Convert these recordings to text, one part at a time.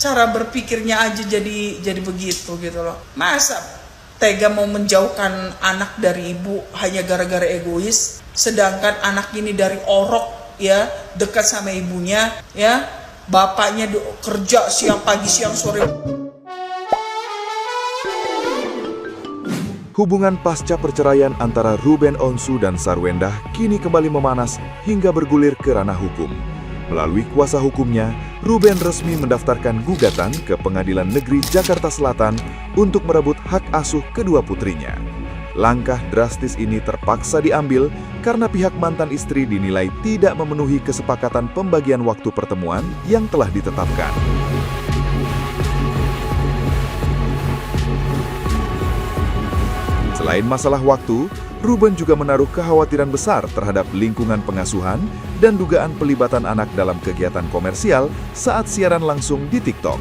cara berpikirnya aja jadi begitu gitu loh. Masa tega mau menjauhkan anak dari ibu hanya gara-gara egois, sedangkan anak ini dari orok ya, dekat sama ibunya ya, bapaknya kerja siang pagi siang sore. Hubungan pasca perceraian antara Ruben Onsu dan Sarwendah kini kembali memanas hingga bergulir ke ranah hukum. Melalui kuasa hukumnya, Ruben resmi mendaftarkan gugatan ke Pengadilan Negeri Jakarta Selatan untuk merebut hak asuh kedua putrinya. Langkah drastis ini terpaksa diambil karena pihak mantan istri dinilai tidak memenuhi kesepakatan pembagian waktu pertemuan yang telah ditetapkan. Selain masalah waktu, Ruben juga menaruh kekhawatiran besar terhadap lingkungan pengasuhan dan dugaan pelibatan anak dalam kegiatan komersial saat siaran langsung di TikTok.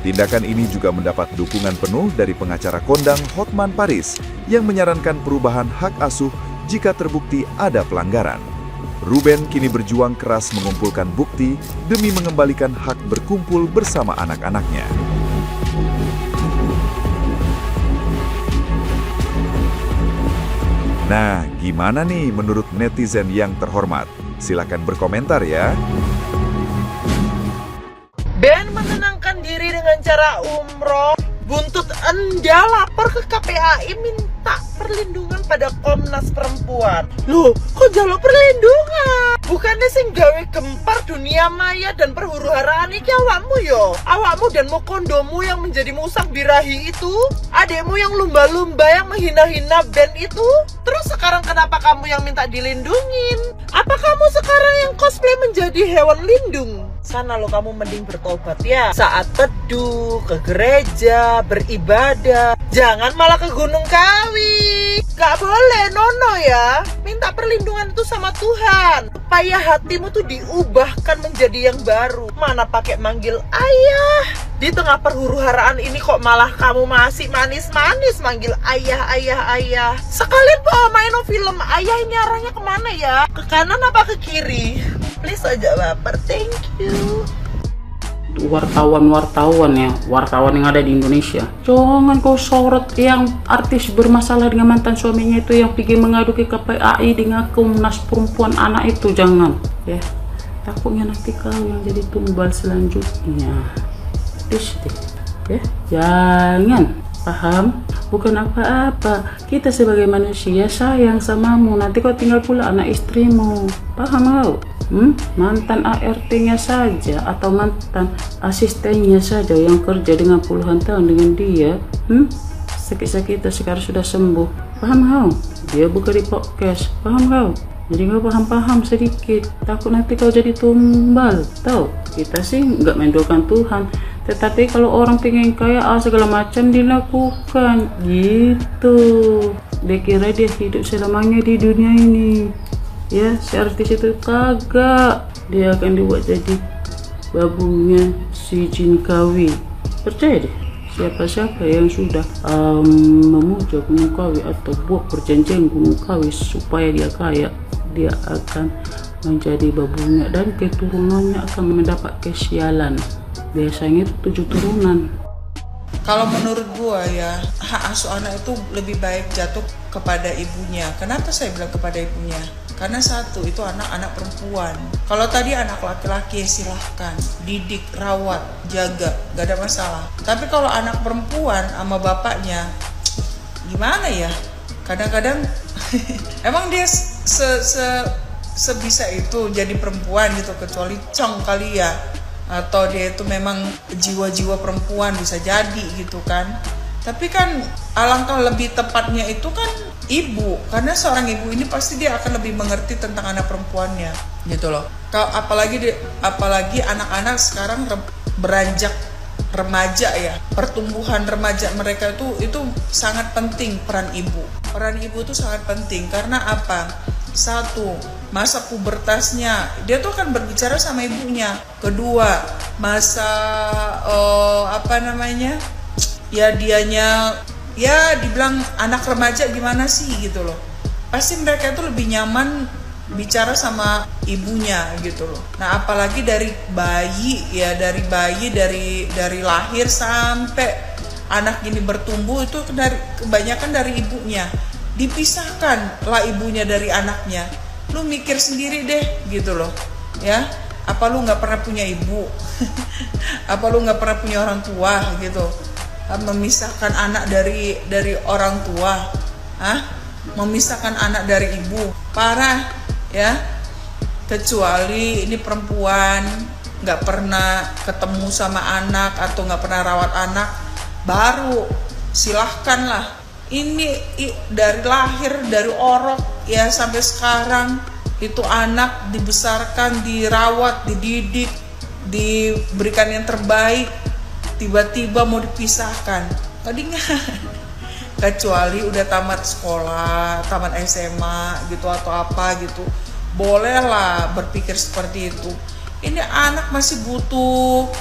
Tindakan ini juga mendapat dukungan penuh dari pengacara kondang Hotman Paris yang menyarankan perubahan hak asuh jika terbukti ada pelanggaran. Ruben kini berjuang keras mengumpulkan bukti demi mengembalikan hak berkumpul bersama anak-anaknya. Nah, gimana nih menurut netizen yang terhormat? Silakan berkomentar ya. Ben menenangkan diri dengan cara umroh. Buntut Enda lapor ke KPAI minta perlindungan pada Komnas Perempuan. Loh, kok jaluk perlindungan? Bukannya sing gawe gempar dunia maya dan perhuru-haraan iki awakmu yo. Awakmu dan mokondomu yang menjadi musak birahi itu, adekmu yang lumba-lumba yang menghina-hina Ben itu. Terus sekarang kenapa kamu yang minta dilindungin? Apa kamu sekarang yang cosplay menjadi hewan lindung? Sana lo kamu mending bertobat ya. Saat teduh, ke gereja, beribadah. Jangan malah ke Gunung Kawi. Gak boleh, nono ya. Minta perlindungan itu sama Tuhan. Supaya hatimu tuh diubahkan menjadi yang baru. Mana pakai manggil ayah. Di tengah perhuru-haraan ini kok malah kamu masih manis-manis manggil ayah, ayah, ayah. Sekalian bawa main film ayah, ini arahnya kemana ya? Ke kanan apa ke kiri? Please aja baper, thank you. Wartawan yang ada di Indonesia, jangan kau sorot yang artis bermasalah dengan mantan suaminya itu yang pergi mengadu ke KPAI dengan Komnas Perempuan anak itu, jangan ya, takutnya nanti kau yang jadi tumbal selanjutnya. Please deh ya, jangan, paham? Bukan apa-apa, kita sebagai manusia sayang samamu, nanti kau tinggal pula anak istrimu, paham kau? Mantan ART-nya saja atau mantan asistennya saja yang kerja dengan puluhan tahun dengan dia, sakit-sakit sekarang sudah sembuh, paham kau? Dia buka di podcast, paham kau? Jadi kau paham-paham sedikit, takut nanti kau jadi tumbal, tahu? Kita sih nggak mendoakan Tuhan, tetapi kalau orang pengen kaya segala macam dilakukan gitu. Dia kira dia hidup selamanya di dunia ini. Ya, si artis itu kagak, dia akan dibuat jadi babunya si Jin Kawi. Percaya deh, siapa-siapa yang sudah memuja Gunung Kawi atau buat perjanjian Gunung Kawi supaya dia kaya, dia akan menjadi babunya dan keturunannya akan mendapat kesialan. Biasanya itu 7 turunan. Kalau menurut gua ya, hak asuh anak itu lebih baik jatuh kepada ibunya. Kenapa saya bilang kepada ibunya? Karena satu, itu anak-anak perempuan. Kalau tadi anak laki-laki silahkan, didik, rawat, jaga, gak ada masalah. Tapi kalau anak perempuan sama bapaknya, gimana ya? Kadang-kadang emang dia sebisa itu jadi perempuan gitu, kecuali Cong kali ya. Atau dia itu memang jiwa-jiwa perempuan, bisa jadi gitu kan. Tapi kan alangkah lebih tepatnya itu kan ibu, karena seorang ibu ini pasti dia akan lebih mengerti tentang anak perempuannya gitu loh. Apalagi anak-anak sekarang beranjak remaja ya, pertumbuhan remaja mereka itu sangat penting peran ibu. Peran ibu itu sangat penting karena apa? Satu, masa pubertasnya dia tuh akan berbicara sama ibunya. Kedua, masa ya dianya ya dibilang anak remaja gimana sih gitu loh. Pasti mereka tuh lebih nyaman bicara sama ibunya gitu loh. Nah apalagi dari bayi ya, dari lahir sampai anak ini bertumbuh itu kebanyakan dari ibunya. Dipisahkan lah ibunya dari anaknya. Lu mikir sendiri deh gitu loh ya. Apa lu nggak pernah punya ibu? Apa lu nggak pernah punya orang tua gitu? Memisahkan anak dari orang tua, memisahkan anak dari ibu, parah ya. Kecuali ini perempuan nggak pernah ketemu sama anak atau nggak pernah rawat anak, baru silahkan lah. Ini dari lahir, dari orok ya sampai sekarang itu anak dibesarkan, dirawat, dididik, diberikan yang terbaik, tiba-tiba mau dipisahkan. Tadi nggak, kecuali udah tamat sekolah, tamat SMA gitu atau apa gitu, bolehlah berpikir seperti itu. Ini anak masih butuh,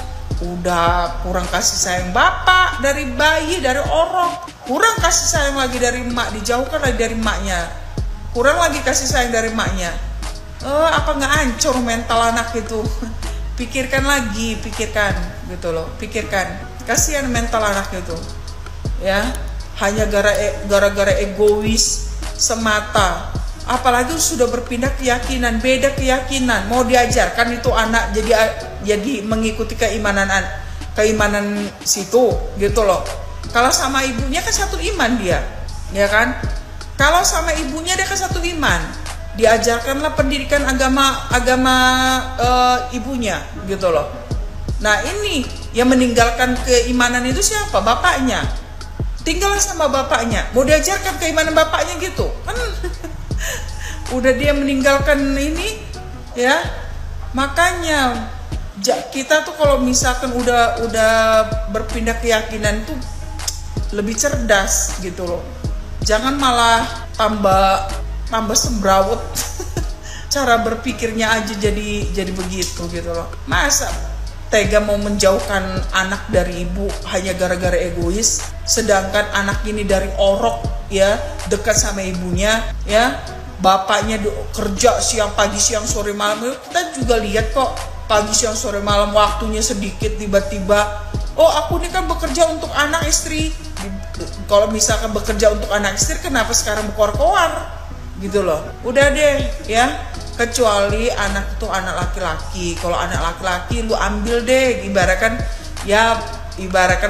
udah kurang kasih sayang bapak dari bayi, dari orok, kurang kasih sayang lagi dari emak, dijauhkan lagi dari emaknya, kurang lagi kasih sayang dari emaknya. Apa nggak hancur mental anak itu? Pikirkan lagi, pikirkan gitu loh, pikirkan. Kasihan mental anak itu ya, hanya gara-gara egois semata. Apalagi sudah berpindah keyakinan, beda keyakinan, mau diajarkan itu anak jadi mengikuti keimanan situ gitu loh. Kalau sama ibunya kan satu iman dia, ya kan? Kalau sama ibunya dia kan satu iman. Diajarkanlah pendidikan agama ibunya gitu loh. Nah ini yang meninggalkan keimanan itu siapa? Bapaknya. Tinggallah sama bapaknya. Mau diajarkan keimanan bapaknya gitu kan? Udah dia meninggalkan ini ya. Makanya kita tuh kalau misalkan udah berpindah keyakinan tuh lebih cerdas gitu loh. Jangan malah tambah sembrawut. Cara berpikirnya aja jadi begitu gitu loh. Masa tega mau menjauhkan anak dari ibu hanya gara-gara egois, sedangkan anak ini dari orok ya, dekat sama ibunya ya, bapaknya kerja pagi siang sore malam. Kita juga lihat kok, pagi siang sore malam waktunya sedikit, tiba-tiba aku ini kan bekerja untuk anak istri. Kalau misalkan bekerja untuk anak istri, kenapa sekarang berkoar-koar gitu loh. Udah deh ya, kecuali anak itu anak laki-laki. Kalau anak laki-laki lu ambil deh, ibaratkan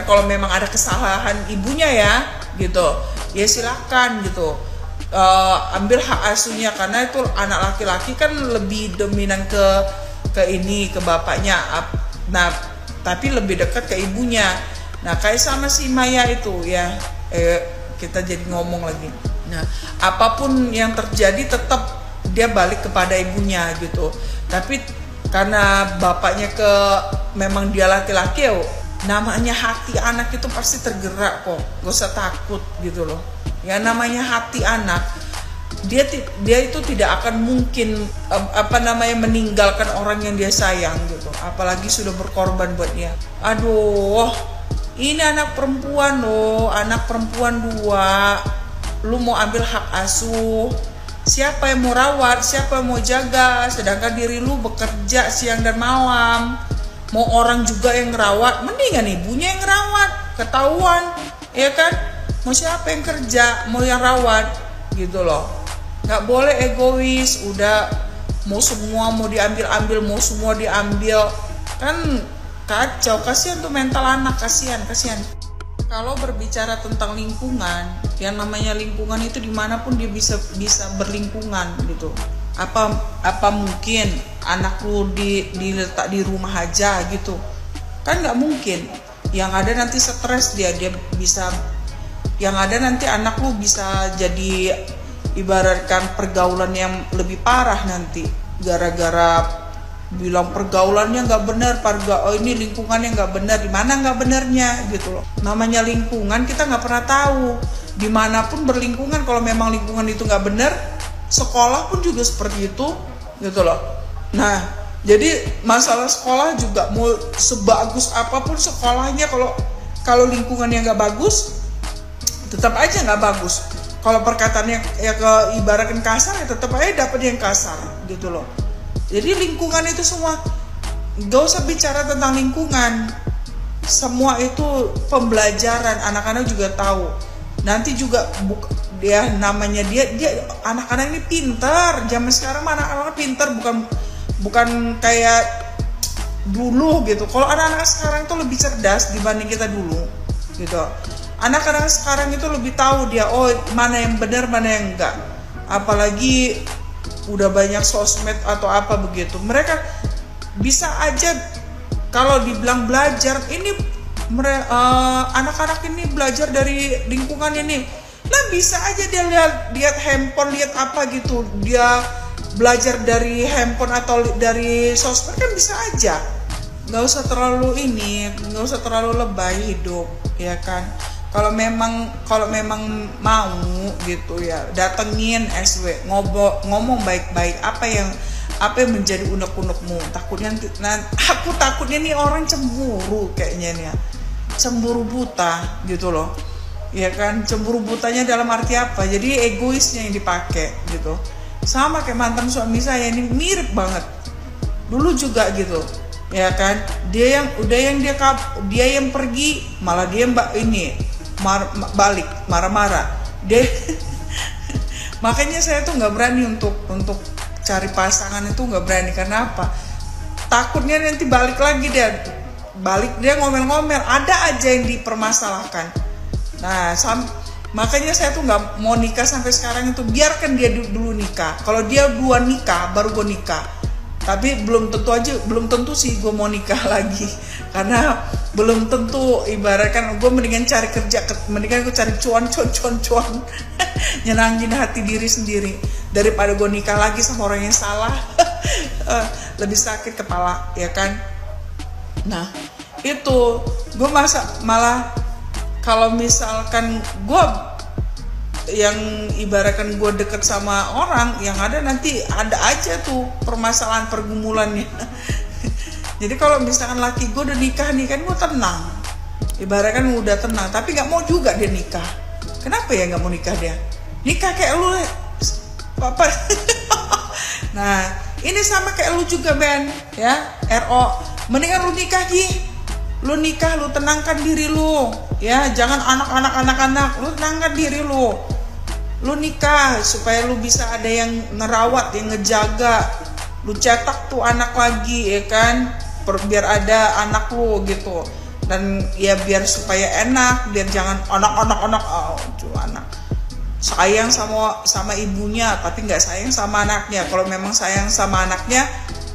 kalau memang ada kesalahan ibunya ya gitu, ya silakan gitu, ambil hak asuhnya, karena itu anak laki-laki kan lebih dominan ke bapaknya. Nah tapi lebih dekat ke ibunya. Nah kayak sama si Maya itu ya, kita jadi ngomong lagi. Nah apapun yang terjadi tetap dia balik kepada ibunya gitu. Tapi karena bapaknya memang dia laki-laki ya, namanya hati anak itu pasti tergerak kok, gak usah takut gitu loh. Ya namanya hati anak, dia itu tidak akan mungkin meninggalkan orang yang dia sayang gitu, apalagi sudah berkorban buat dia. Aduh, ini anak perempuan loh, anak perempuan 2, lu mau ambil hak asuh, siapa yang mau rawat, siapa yang mau jaga, sedangkan diri lu bekerja siang dan malam. Mau orang juga yang ngerawat, mendingan ibunya yang ngerawat, ketahuan ya kan. Mau siapa yang kerja, mau yang rawat gitu loh. Gak boleh egois, udah mau semua mau diambil, mau semua diambil, kan kacau. Kasihan tuh mental anak, kasihan. Kalau berbicara tentang lingkungan, yang namanya lingkungan itu dimanapun dia bisa berlingkungan gitu. Apa mungkin anak lu diletak di rumah aja gitu? Kan nggak mungkin. Yang ada nanti stres dia bisa. Yang ada nanti anak lu bisa jadi ibaratkan pergaulan yang lebih parah nanti, gara-gara bilang pergaulannya nggak benar, ini lingkungannya nggak benar. Di mana nggak benernya gitu loh. Namanya lingkungan kita nggak pernah tahu. Dimanapun berlingkungan, kalau memang lingkungan itu nggak benar, sekolah pun juga seperti itu gitu loh. Nah jadi masalah sekolah juga, mau sebagus apapun sekolahnya, kalau lingkungannya nggak bagus, tetap aja nggak bagus. kalau perkataannya ya ke ibaratkan kasar ya tetap aja dapat yang kasar gitu loh. Jadi lingkungan itu semua, gak usah bicara tentang lingkungan, semua itu pembelajaran. Anak-anak juga tahu nanti juga dia namanya dia anak-anak ini pintar. Zaman sekarang anak-anak pintar, bukan kayak dulu gitu. Kalau anak-anak sekarang tuh lebih cerdas dibanding kita dulu gitu. Anak-anak sekarang itu lebih tahu dia mana yang benar mana yang enggak. Apalagi udah banyak sosmed atau apa begitu. Mereka bisa aja kalau dibilang belajar ini anak-anak ini belajar dari lingkungan ini. Nah bisa aja dia lihat handphone, lihat apa gitu, dia belajar dari handphone atau dari sosmed kan bisa aja. Nggak usah terlalu lebay hidup, ya kan. Kalau memang mau gitu ya, datengin SW, ngomong baik-baik apa yang menjadi unek-unekmu. Aku takutnya nih orang cemburu kayaknya nih ya. Cemburu buta gitu loh. Ya kan, cemburu butanya dalam arti apa? Jadi egoisnya yang dipakai gitu. Sama kayak mantan suami saya ini mirip banget. Dulu juga gitu. Ya kan, dia yang pergi, malah dia balik marah-marah. Makanya saya tuh nggak berani untuk cari pasangan, itu nggak berani. Karena apa? Takutnya nanti balik dia ngomel-ngomel, ada aja yang dipermasalahkan. Nah makanya saya tuh nggak mau nikah sampai sekarang itu. Biarkan dia dulu nikah. Kalau dia duluan nikah baru gue nikah. Tapi belum tentu sih gue mau nikah lagi, karena belum tentu. Ibaratkan gue mendingan cari kerja, mendingan gue cari cuan nyenangin hati diri sendiri daripada gue nikah lagi sama orang yang salah. Lebih sakit kepala, ya kan. Nah itu gue malah kalau misalkan gue yang ibaratkan gue deket sama orang, yang ada nanti ada aja tuh permasalahan pergumulannya. Jadi kalau misalkan laki gue udah nikah nih kan gue tenang, ibaratkan udah tenang, tapi nggak mau juga dia nikah. Kenapa ya nggak mau nikah dia? Nikah kayak lu apa? Nah ini sama kayak lu juga Ben ya, RO. Mendingan lu nikah lu nikah, lu tenangkan diri lu ya, jangan anak-anak, lu tenangkan diri lu nikah supaya lu bisa ada yang ngerawat, yang ngejaga, lu cetak tuh anak lagi ya kan, biar ada anak lu gitu. Dan ya biar supaya enak, biar jangan anak sayang sama ibunya tapi nggak sayang sama anaknya. Kalau memang sayang sama anaknya,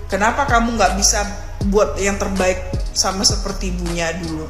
kenapa kamu nggak bisa buat yang terbaik sama seperti ibunya dulu?